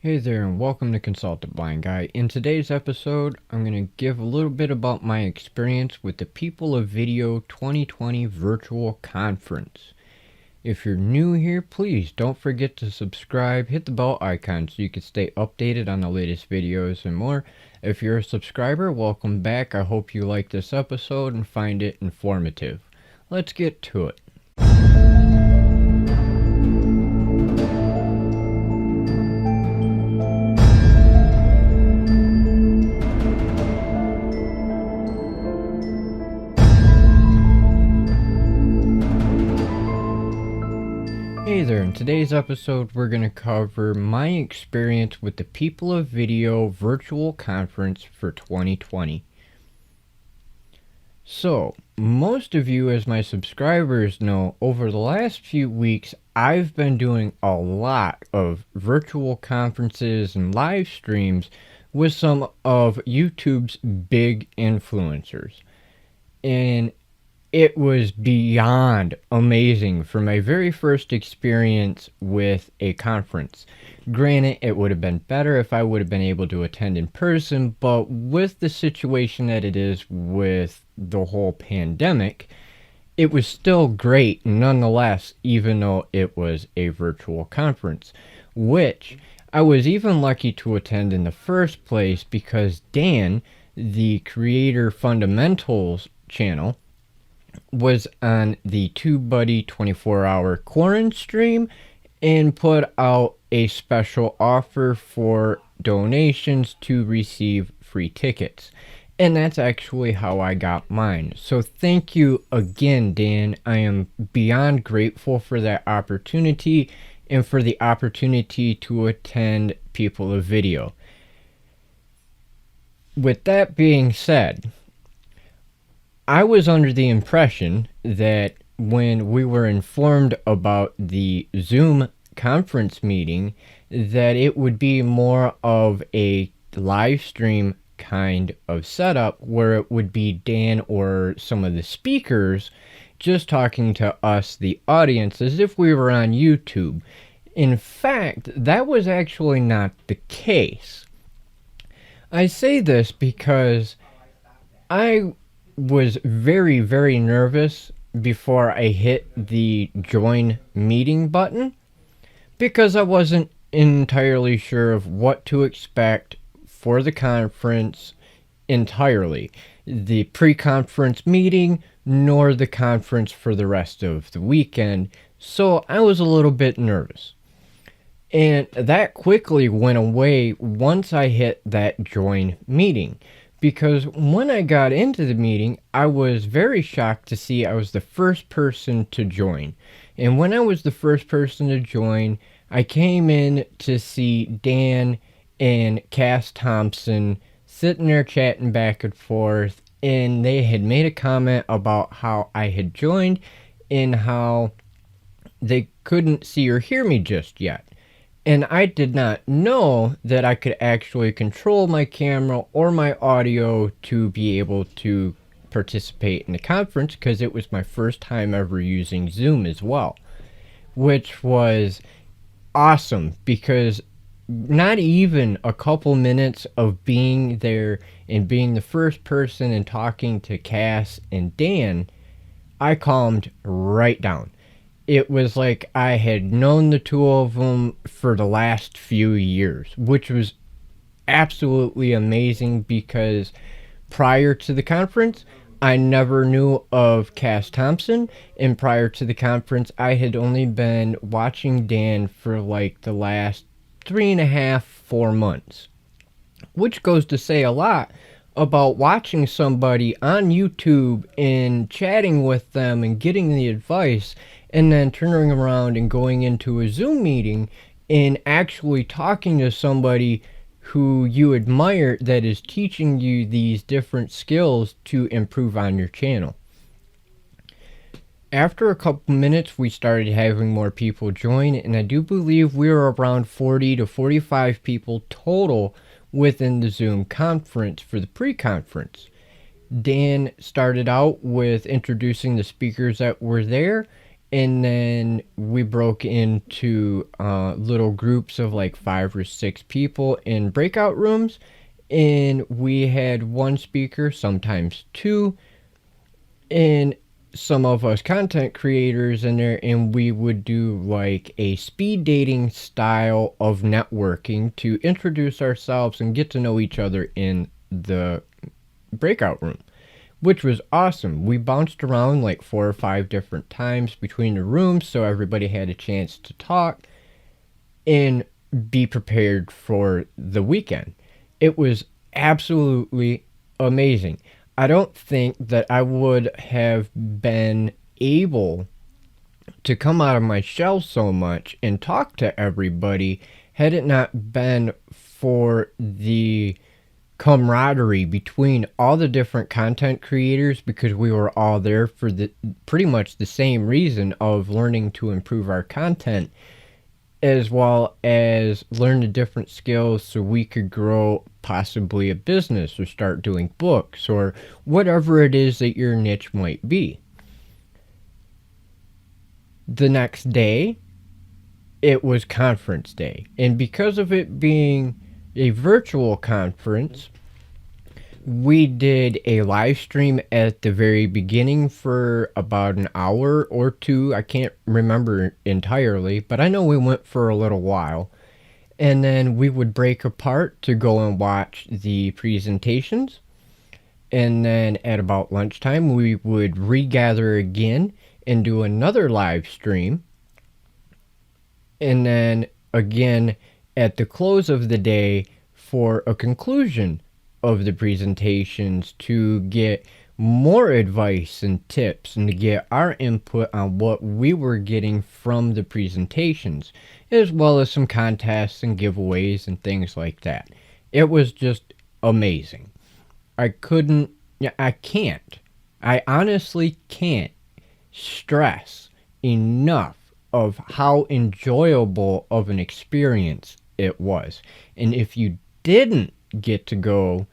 Hey there and welcome to Consult the Blind Guy. In today's episode, I'm going to give a little bit about my experience with the People of Video 2020 virtual conference. If you're new here, please don't forget to subscribe, hit the bell icon so you can stay updated on the latest videos and more. If you're a subscriber, welcome back. I hope you like this episode and find it informative. Let's get to it. Hey there, in today's episode we're going to cover my experience with the People of Video virtual conference for 2020. So, most of you as my subscribers know, over the last few weeks I've been doing a lot of virtual conferences and live streams with some of YouTube's big influencers. And it was beyond amazing for my very first experience with a conference. Granted, it would have been better if I would have been able to attend in person, but with the situation that it is with the whole pandemic, it was still great nonetheless, even though it was a virtual conference, which I was even lucky to attend in the first place because Dan, the CREATORFUNDAMENTALS channel, was on the TubeBuddy 24-hour quarantine stream and put out a special offer for donations to receive free tickets. And that's actually how I got mine. So thank you again, Dan. I am beyond grateful for that opportunity and for the opportunity to attend People of Video. With that being said, I was under the impression that when we were informed about the Zoom conference meeting, that it would be more of a live stream kind of setup where it would be Dan or some of the speakers just talking to us, the audience, as if we were on YouTube. In fact, that was actually not the case. I say this because I was very nervous before I hit the join meeting button because I wasn't entirely sure of what to expect for the conference entirely, the pre-conference meeting nor the conference for the rest of the weekend, so I was a little bit nervous. And that quickly went away once I hit that join meeting. Because when I got into the meeting, I was very shocked to see I was the first person to join. And when I was the first person to join, I came in to see Dan and Thompson sitting there chatting back and forth. And they had made a comment about how I had joined and how they couldn't see or hear me just yet. And I did not know that I could actually control my camera or my audio to be able to participate in the conference because it was my first time ever using Zoom as well, which was awesome because not even a couple minutes of being there and being the first person and talking to Cass and Dan, I calmed right down. It was like I had known the two of them for the last few years, which was absolutely amazing because prior to the conference, I never knew of Cass Thompson, and prior to the conference, I had only been watching Dan for like the last 3.5-4 months, which goes to say a lot about watching somebody on YouTube and chatting with them and getting the advice and then turning around and going into a Zoom meeting and actually talking to somebody who you admire that is teaching you these different skills to improve on your channel. After a couple minutes, we started having more people join, and I do believe we were around 40 to 45 people total within the Zoom conference for the pre-conference. Dan started out with introducing the speakers that were there, and then we broke into little groups of like 5 or 6 people in breakout rooms, and we had one speaker, sometimes 2, and some of us content creators in there, and we would do like a speed dating style of networking to introduce ourselves and get to know each other in the breakout room, which was awesome. We bounced around like 4 or 5 different times between the rooms, so everybody had a chance to talk and be prepared for the weekend. It was absolutely amazing. I don't think that I would have been able to come out of my shell so much and talk to everybody had it not been for the camaraderie between all the different content creators, because we were all there for the pretty much the same reason of learning to improve our content, as well as learn the different skills so we could grow possibly a business or start doing books or whatever it is that your niche might be. The next day, it was conference day, and because of it being a virtual conference, we did a live stream at the very beginning for about an hour or 2. I can't remember entirely, but I know we went for a little while. And then we would break apart to go and watch the presentations. And then at about lunchtime, we would regather again and do another live stream. And then again at the close of the day for a conclusion of the presentations to get more advice and tips and to get our input on what we were getting from the presentations, as well as some contests and giveaways and things like that. It was just amazing. I honestly can't stress enough of how enjoyable of an experience it was. And if you didn't get to go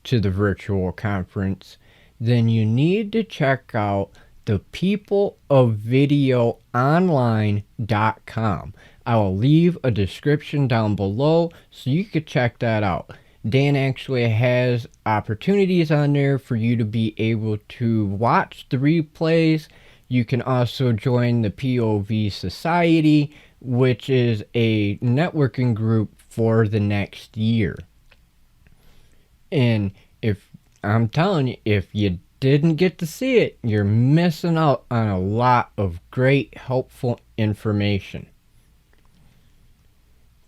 to the virtual conference, then you need to check out the PEOPLEOFVIDEO.com. I will leave a description down below so you could check that out. Dan actually has opportunities on there for you to be able to watch the replays. You can also join the POV Society, which is a networking group for the next year. And I'm telling you, if you didn't get to see it, you're missing out on a lot of great, helpful information.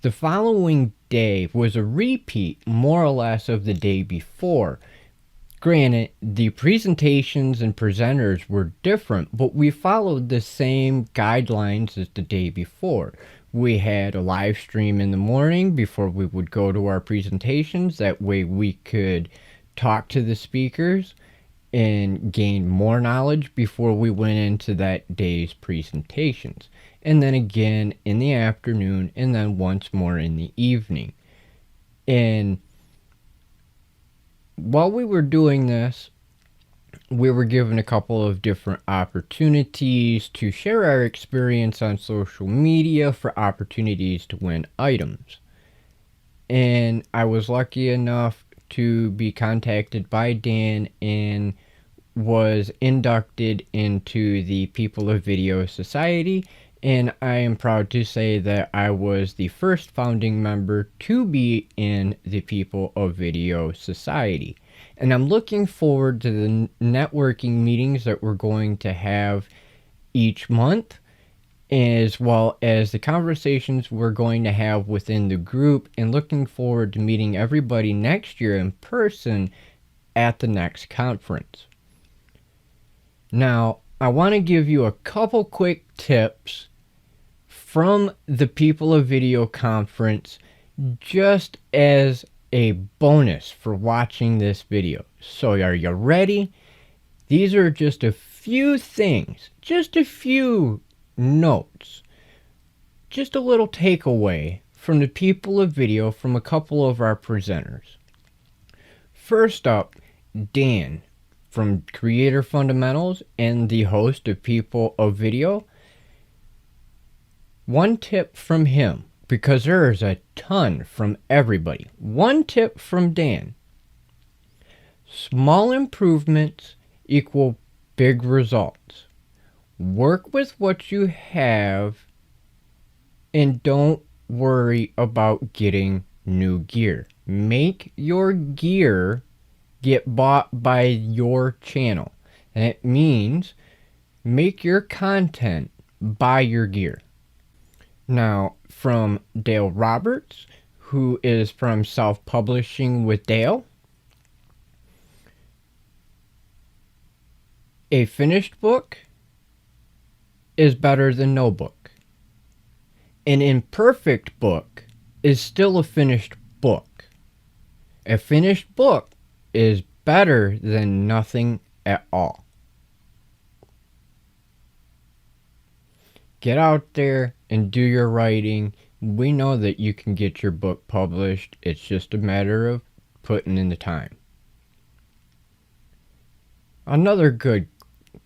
The following day was a repeat, more or less, of the day before. Granted, the presentations and presenters were different, but we followed the same guidelines as the day before. We had a live stream in the morning before we would go to our presentations. That way we could talk to the speakers and gain more knowledge before we went into that day's presentations. And then again in the afternoon, and then once more in the evening. And while we were doing this, we were given a couple of different opportunities to share our experience on social media for opportunities to win items. And I was lucky enough to be contacted by Dan and was inducted into the People of Video Society. And I am proud to say that I was the first founding member to be in the People of Video Society. And I'm looking forward to the networking meetings that we're going to have each month, as well as the conversations we're going to have within the group, and looking forward to meeting everybody next year in person at the next conference. Now, I want to give you a couple quick tips from the People of Video conference just as a bonus for watching this video. So are you ready? These are just a few things, just a few notes, just a little takeaway from the People of Video from a couple of our presenters. First up, Dan from Creator Fundamentals and the host of People of Video One tip from him, because there is a ton from everybody. One tip from Dan. Small improvements equal big results. Work with what you have and don't worry about getting new gear. Make your gear get bought by your channel. That means make your content buy your gear. Now, from Dale Roberts, who is from Self-Publishing with Dale. A finished book is better than no book. An imperfect book is still a finished book. A finished book is better than nothing at all. Get out there and do your writing. We know that you can get your book published. It's just a matter of putting in the time. Another good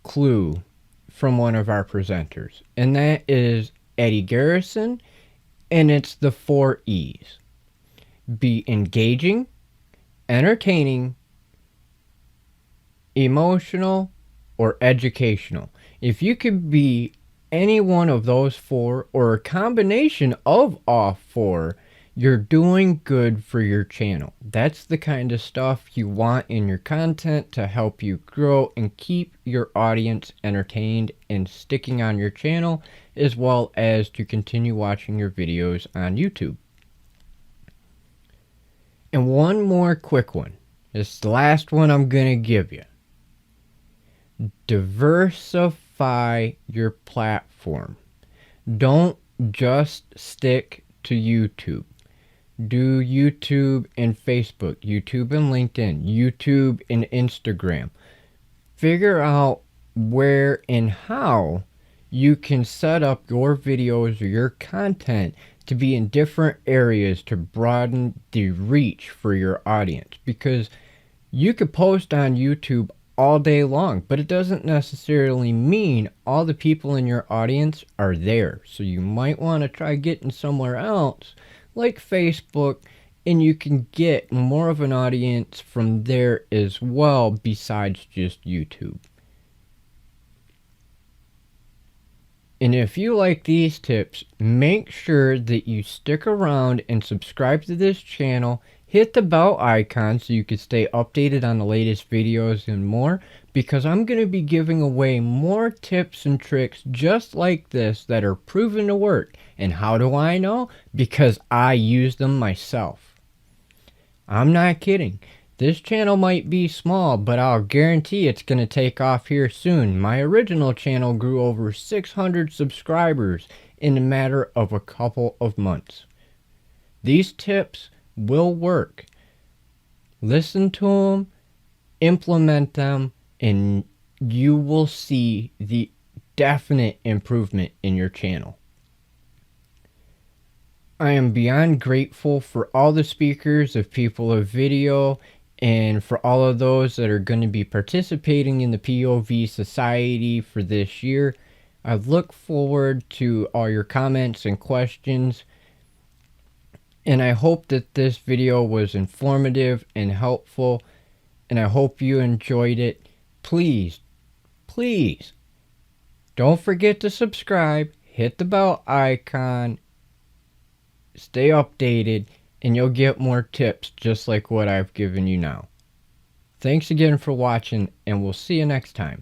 clue from one of our presenters, and that is Eddie Garrison, and it's the 4 E's. Be engaging, entertaining, emotional, or educational. If you could be any one of those 4 or a combination of all 4, you're doing good for your channel. That's the kind of stuff you want in your content to help you grow and keep your audience entertained and sticking on your channel, as well as to continue watching your videos on YouTube. And one more quick one. This is the last one I'm going to give you. Diversify your platform. Don't just stick to YouTube. Do YouTube and Facebook, YouTube and LinkedIn, YouTube and Instagram. Figure out where and how you can set up your videos or your content to be in different areas to broaden the reach for your audience. Because you could post on YouTube all day long, but it doesn't necessarily mean all the people in your audience are there. So you might want to try getting somewhere else, like Facebook, and you can get more of an audience from there as well besides just YouTube. And if you like these tips, make sure that you stick around and subscribe to this channel. Hit the bell icon so you can stay updated on the latest videos and more, because I'm going to be giving away more tips and tricks just like this that are proven to work. And how do I know? Because I use them myself. I'm not kidding. This channel might be small, but I'll guarantee it's going to take off here soon. My original channel grew over 600 subscribers in a matter of a couple of months. These tips will work. Listen to them, implement them, and you will see the definite improvement in your channel. I am beyond grateful for all the speakers of People of Video and for all of those that are going to be participating in the POV Society for this year. I look forward to all your comments and questions. And I hope that this video was informative and helpful. And I hope you enjoyed it. Please, please, don't forget to subscribe. Hit the bell icon. Stay updated. And you'll get more tips just like what I've given you now. Thanks again for watching. And we'll see you next time.